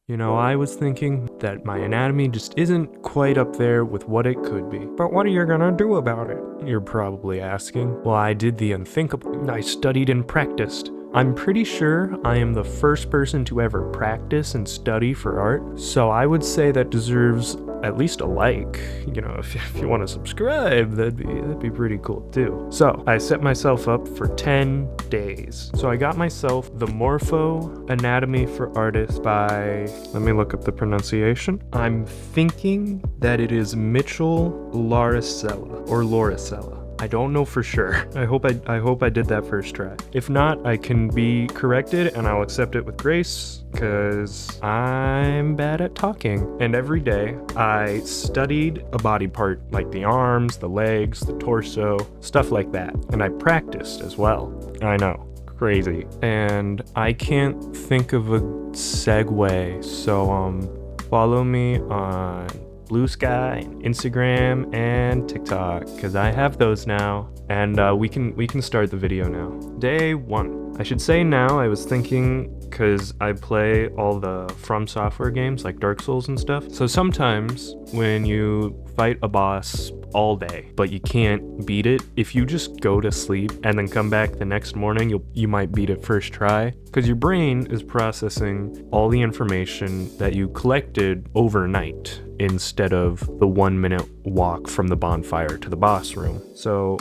You know, I was thinking that my anatomy just isn't quite up there with what it could be. But what are you gonna do about it? You're probably asking. Well, I did the unthinkable. I studied and practiced. I'm pretty sure I am the first person to ever practice and study for art, so I would say that deserves at least a like. You know, if you want to subscribe, that'd be pretty cool too. So I set myself up for 10 days. So I got myself the Morpho Anatomy for Artists by, let me look up the pronunciation. I'm thinking that it is Mitchell Laricella or Lauricella. I don't know for sure. I hope I did that first try. If not, I can be corrected and I'll accept it with grace, because I'm bad at talking. And every day I studied a body part, like the arms, the legs, the torso, stuff like that. And I practiced as well. I know, crazy. And I can't think of a segue, so follow me on Blue Sky, Instagram, and TikTok, because I have those now, and we can start the video now. Day 1. I should say now, I was thinking, because I play all the From Software games like Dark Souls and stuff, so sometimes when you fight a boss all day but you can't beat it, if you just go to sleep and then come back the next morning, you might beat it first try, because your brain is processing all the information that you collected overnight instead of the 1-minute walk from the bonfire to the boss room. So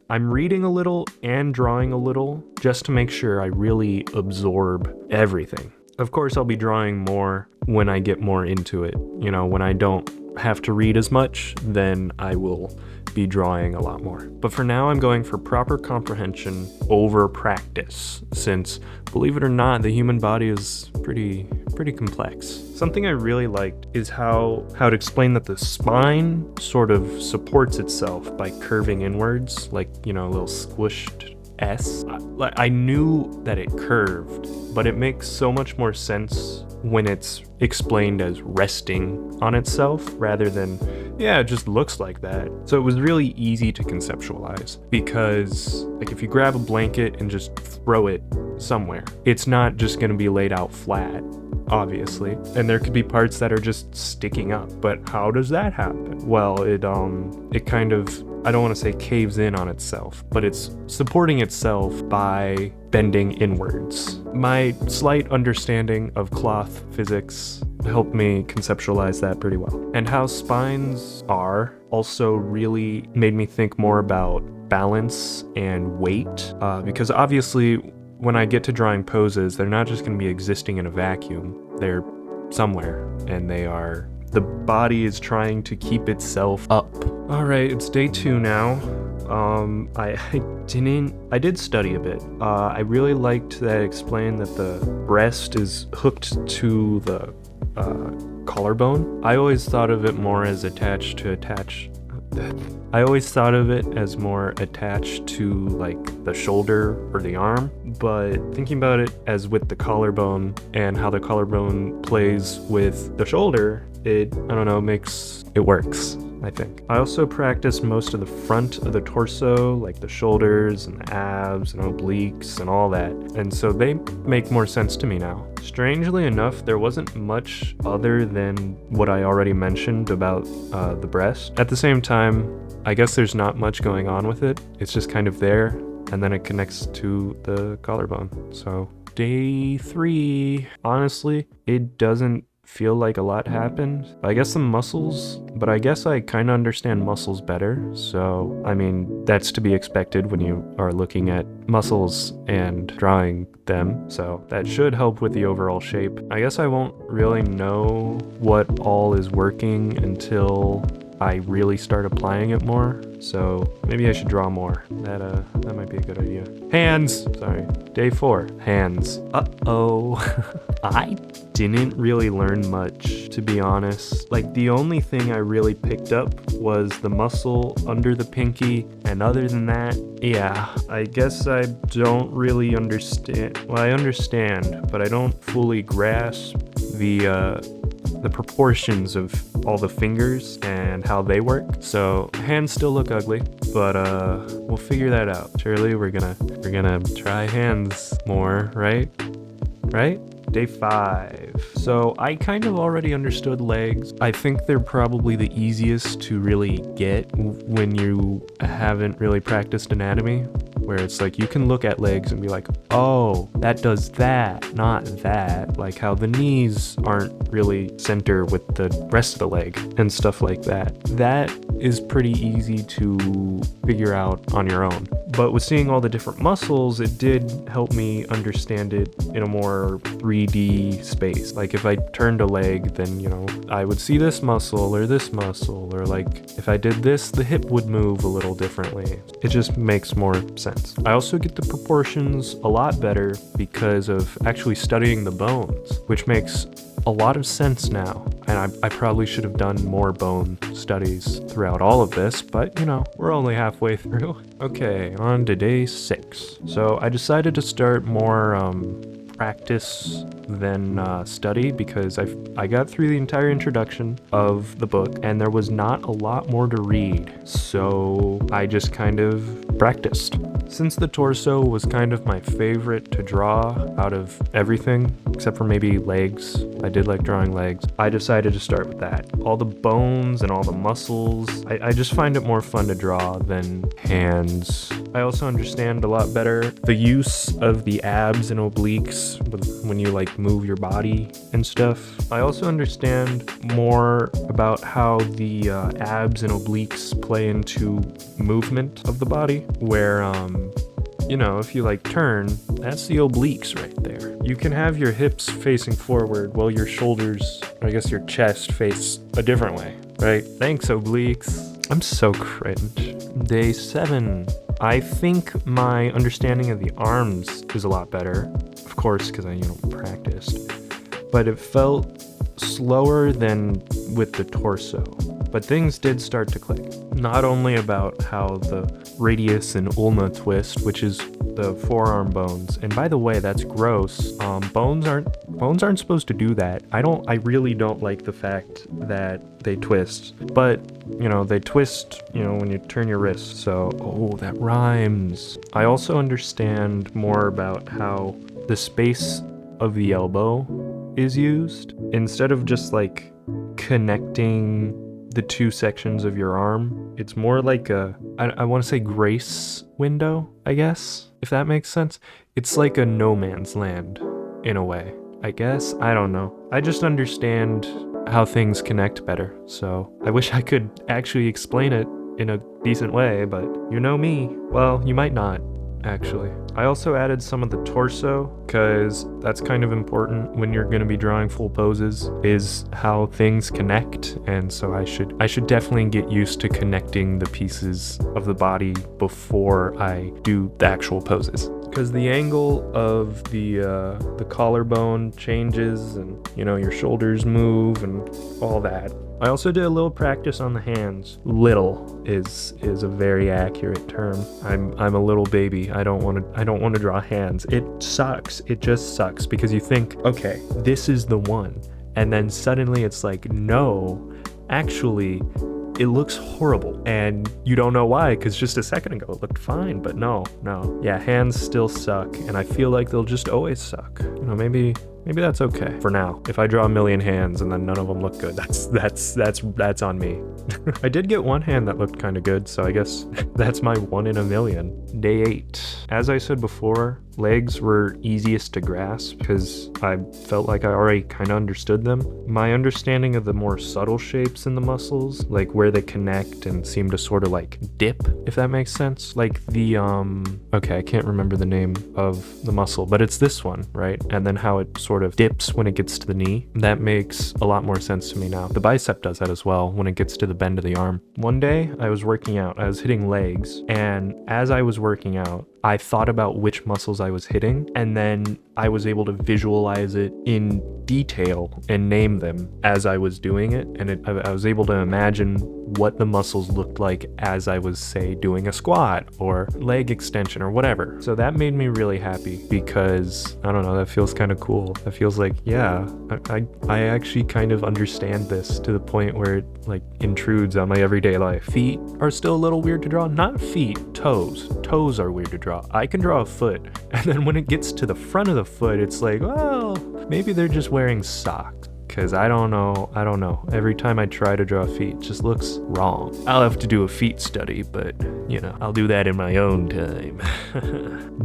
I'm reading a little and drawing a little just to make sure I really absorb everything. Of course, I'll be drawing more when I get more into it. You know, when I don't have to read as much, then I will be drawing a lot more. But for now, I'm going for proper comprehension over practice, since, believe it or not, the human body is pretty complex. Something I really liked is how it explained that the spine sort of supports itself by curving inwards, like, you know, a little squished S. I knew that it curved, but it makes so much more sense when it's explained as resting on itself rather than, yeah, it just looks like that. So it was really easy to conceptualize, because like if you grab a blanket and just throw it somewhere, it's not just going to be laid out flat, obviously, and there could be parts that are just sticking up. But how does that happen? Well, it kind of, I don't want to say caves in on itself, but it's supporting itself by bending inwards. My slight understanding of cloth physics helped me conceptualize that pretty well. And how spines are also really made me think more about balance and weight, because obviously when I get to drawing poses, they're not just going to be existing in a vacuum. They're somewhere, and the body is trying to keep itself up. All right, it's day 2 now. I did study a bit. I really liked that it explained that the breast is hooked to the collarbone. I always thought of it more as attached to like the shoulder or the arm, but thinking about it as with the collarbone and how the collarbone plays with the shoulder, I don't know, it works, I think. I also practiced most of the front of the torso, like the shoulders and the abs and obliques and all that, and so they make more sense to me now. Strangely enough, there wasn't much other than what I already mentioned about the breast. At the same time, I guess there's not much going on with it. It's just kind of there, and then it connects to the collarbone. So day 3, honestly, it doesn't feel like a lot happened. I guess some muscles, but I guess I kind of understand muscles better. So, I mean, that's to be expected when you are looking at muscles and drawing them. So that should help with the overall shape. I guess I won't really know what all is working until I really start applying it more, so maybe I should draw more. That might be a good idea. Hands! Sorry. Day 4. Hands. Uh-oh. I didn't really learn much, to be honest. Like, the only thing I really picked up was the muscle under the pinky, and other than that, yeah, I guess I don't really understand. Well, I understand, but I don't fully grasp the proportions of all the fingers and how they work. So hands still look ugly, but we'll figure that out. Surely we're gonna try hands more, right? Day 5. So I kind of already understood legs. I think they're probably the easiest to really get when you haven't really practiced anatomy, where it's like you can look at legs and be like, oh, that does that, not that. Like how the knees aren't really center with the rest of the leg and stuff like that. That is pretty easy to figure out on your own. But with seeing all the different muscles, it did help me understand it in a more 3D space. Like if I turned a leg, then, you know, I would see this muscle, or like if I did this, the hip would move a little differently. It just makes more sense. I also get the proportions a lot better because of actually studying the bones, which makes a lot of sense now. And I probably should have done more bone studies throughout all of this, but you know, we're only halfway through. Okay, on to day 6. So I decided to start more practice than study, because I got through the entire introduction of the book and there was not a lot more to read, so I just kind of practiced. Since the torso was kind of my favorite to draw out of everything, except for maybe legs, I did like drawing legs, I decided to start with that. All the bones and all the muscles, I just find it more fun to draw than hands. I also understand a lot better the use of the abs and obliques when you like move your body and stuff. I also understand more about how the abs and obliques play into movement of the body, where you know, if you like turn, that's the obliques right there. You can have your hips facing forward while your shoulders, or I guess your chest, face a different way, right? Thanks, obliques. I'm so cringe. Day 7. I think my understanding of the arms is a lot better, of course, because I, practiced, but it felt slower than with the torso. But things did start to click. Not only about how the radius and ulna twist, which is the forearm bones. And by the way, that's gross. Bones aren't supposed to do that. I really don't like the fact that they twist. But, they twist, when you turn your wrist. So, oh, that rhymes. I also understand more about how the space of the elbow is used. Instead of just like connecting the two sections of your arm, it's more like I want to say grace window, I guess, if that makes sense. It's like a no man's land in a way, I guess. I don't know. I just understand how things connect better. So I wish I could actually explain it in a decent way, but you know me. Well, you might not, actually. I also added some of the torso, because that's kind of important when you're going to be drawing full poses, is how things connect. And so I should definitely get used to connecting the pieces of the body before I do the actual poses, because the angle of the collarbone changes, and your shoulders move and all that. I also did a little practice on the hands. Little is a very accurate term. I'm a little baby. I don't want to draw hands. It sucks. It just sucks, because you think, okay, this is the one, and then suddenly it's like, no, actually, it looks horrible, and you don't know why, because just a second ago it looked fine, but no. Yeah, hands still suck, and I feel like they'll just always suck. Maybe that's okay for now. If I draw a million hands and then none of them look good, that's on me. I did get one hand that looked kind of good, so I guess that's my 1 in a million. Day 8. As I said before, legs were easiest to grasp because I felt like I already kind of understood them. My understanding of the more subtle shapes in the muscles, like where they connect and seem to sort of like dip, if that makes sense. Like the, okay, I can't remember the name of the muscle, but it's this one, right? And then how it sort of dips when it gets to the knee. That makes a lot more sense to me now. The bicep does that as well when it gets to the bend of the arm. One day I was working out, I was hitting legs, and as I was working out, I thought about which muscles I was hitting, and then I was able to visualize it in detail and name them as I was doing it, and I was able to imagine what the muscles looked like as I was, say, doing a squat or leg extension or whatever. So that made me really happy, because, I don't know, that feels kind of cool. That feels like, yeah, I actually kind of understand this to the point where it like intrudes on my everyday life. Feet are still a little weird to draw. Not feet, toes. Toes are weird to draw. I can draw a foot, and then when it gets to the front of the a foot, it's like, well, maybe they're just wearing socks. Because I don't know. Every time I try to draw feet, it just looks wrong. I'll have to do a feet study, but, I'll do that in my own time.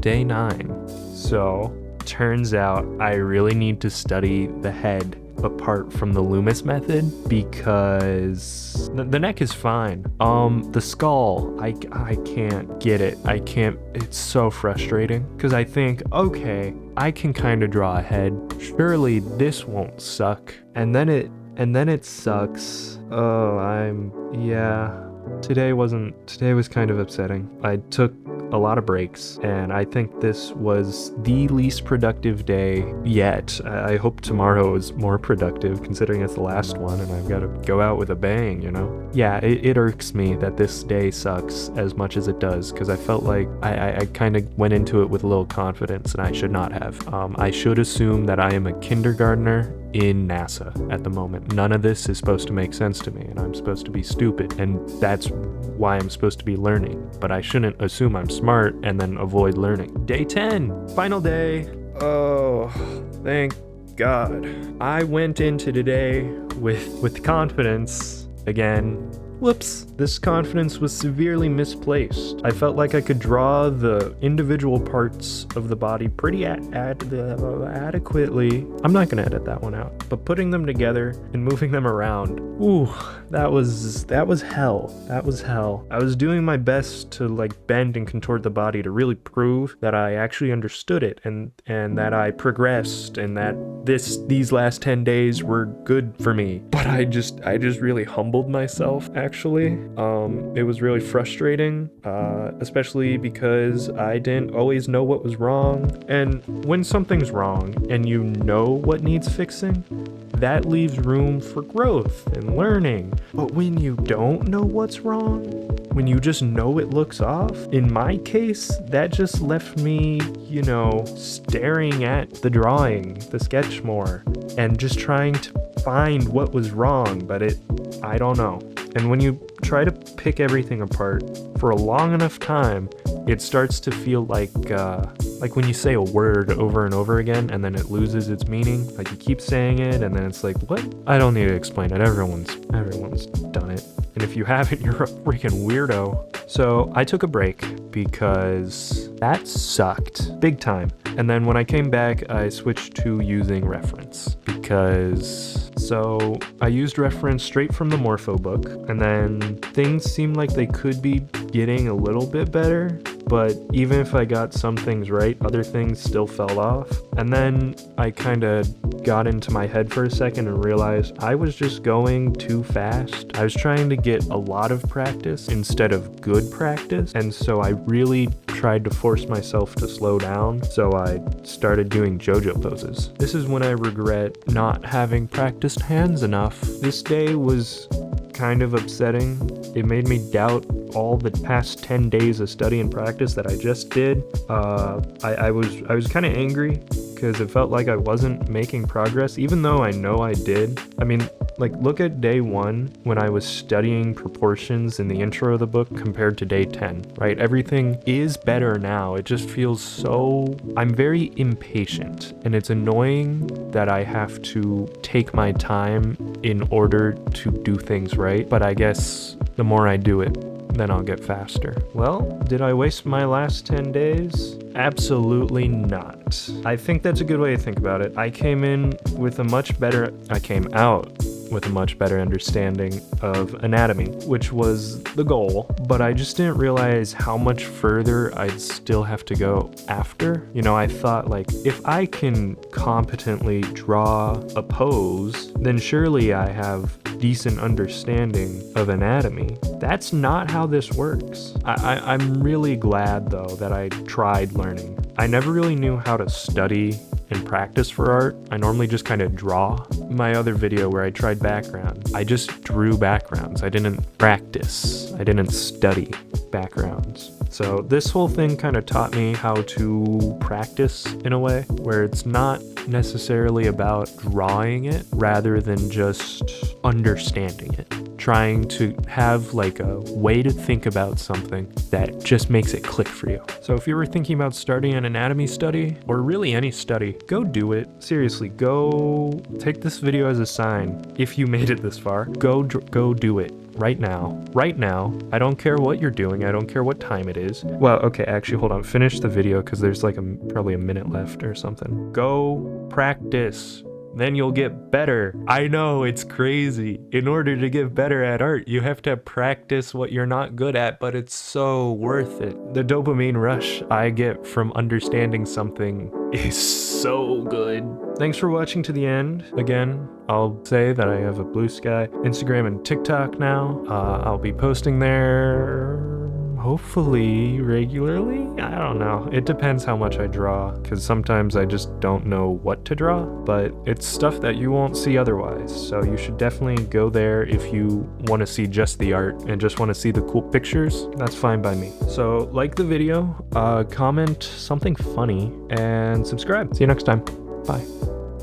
Day 9. So, turns out I really need to study the head apart from the Loomis method, because the neck is fine. The skull, I can't get it. It's so frustrating, because I think, okay, I can kind of draw a head. Surely this won't suck. And then it sucks. Today was kind of upsetting. I took a lot of breaks, and I think this was the least productive day yet. I hope tomorrow is more productive, considering it's the last one and I've got to go out with a bang, Yeah, it irks me that this day sucks as much as it does, because I felt like I kind of went into it with a little confidence, and I should not have. I should assume that I am a kindergartner in NASA at the moment. None of this is supposed to make sense to me, and I'm supposed to be stupid, and that's why I'm supposed to be learning. But I shouldn't assume I'm smart and then avoid learning. Day 10, final day. Oh, thank God. I went into today with confidence again. Whoops, this confidence was severely misplaced. I felt like I could draw the individual parts of the body pretty adequately. I'm not gonna edit that one out, but putting them together and moving them around, ooh, that was hell. That was hell. I was doing my best to bend and contort the body to really prove that I actually understood it, and that I progressed, and that these last 10 days were good for me. But I just really humbled myself, actually. It was really frustrating, especially because I didn't always know what was wrong. And when something's wrong and you know what needs fixing, that leaves room for growth and learning. But when you don't know what's wrong, when you just know it looks off, in my case, that just left me, staring at the drawing, the sketch more, and just trying to find what was wrong, but I don't know. And when you try to pick everything apart for a long enough time, it starts to feel like when you say a word over and over again and then it loses its meaning. Like you keep saying it and then it's like, what? I don't need to explain it. Everyone's done it. And if you haven't, you're a freaking weirdo. So I took a break because that sucked big time. And then when I came back, I switched to using reference so I used reference straight from the Morpho book, and then things seemed like they could be getting a little bit better, but even if I got some things right, other things still fell off. And then I kind of got into my head for a second and realized I was just going too fast. I was trying to get a lot of practice instead of good practice, and so I really tried to force myself to slow down, so I started doing JoJo poses. This is when I regret not having practiced hands enough. This day was kind of upsetting. It made me doubt all the past 10 days of study and practice that I just did. I was kind of angry because it felt like I wasn't making progress, even though I know I did. I mean, look at day 1 when I was studying proportions in the intro of the book compared to day 10, right? Everything is better now. It just feels I'm very impatient, and it's annoying that I have to take my time in order to do things right. But I guess the more I do it, then I'll get faster. Well, did I waste my last 10 days? Absolutely not. I think that's a good way to think about it. I came out with a much better understanding of anatomy, which was the goal, but I just didn't realize how much further I'd still have to go after. I thought if I can competently draw a pose, then surely I have decent understanding of anatomy. That's not how this works. I'm really glad though that I tried learning. I never really knew how to study and practice for art. I normally just kind of draw. My other video where I tried background, I just drew backgrounds. I didn't practice. I didn't study backgrounds. So this whole thing kind of taught me how to practice in a way where it's not necessarily about drawing it rather than just understanding it. trying to have like a way to think about something that just makes it click for you. So if you were thinking about starting an anatomy study, or really any study, go do it. Seriously, go take this video as a sign. If you made it this far, go do it. Right now. Right now. I don't care what you're doing. I don't care what time it is. Well, okay, actually, hold on. Finish the video because there's like probably a minute left or something. Go practice. Then you'll get better. I know, it's crazy. In order to get better at art, you have to practice what you're not good at, but it's so worth it. The dopamine rush I get from understanding something is so good. Thanks for watching to the end. Again, I'll say that I have a Blue Sky Instagram and TikTok now. I'll be posting there hopefully regularly. I don't know. It depends how much I draw, because sometimes I just don't know what to draw, but it's stuff that you won't see otherwise. So you should definitely go there if you want to see just the art and just want to see the cool pictures. That's fine by me. So like the video, comment something funny, and subscribe. See you next time. Bye.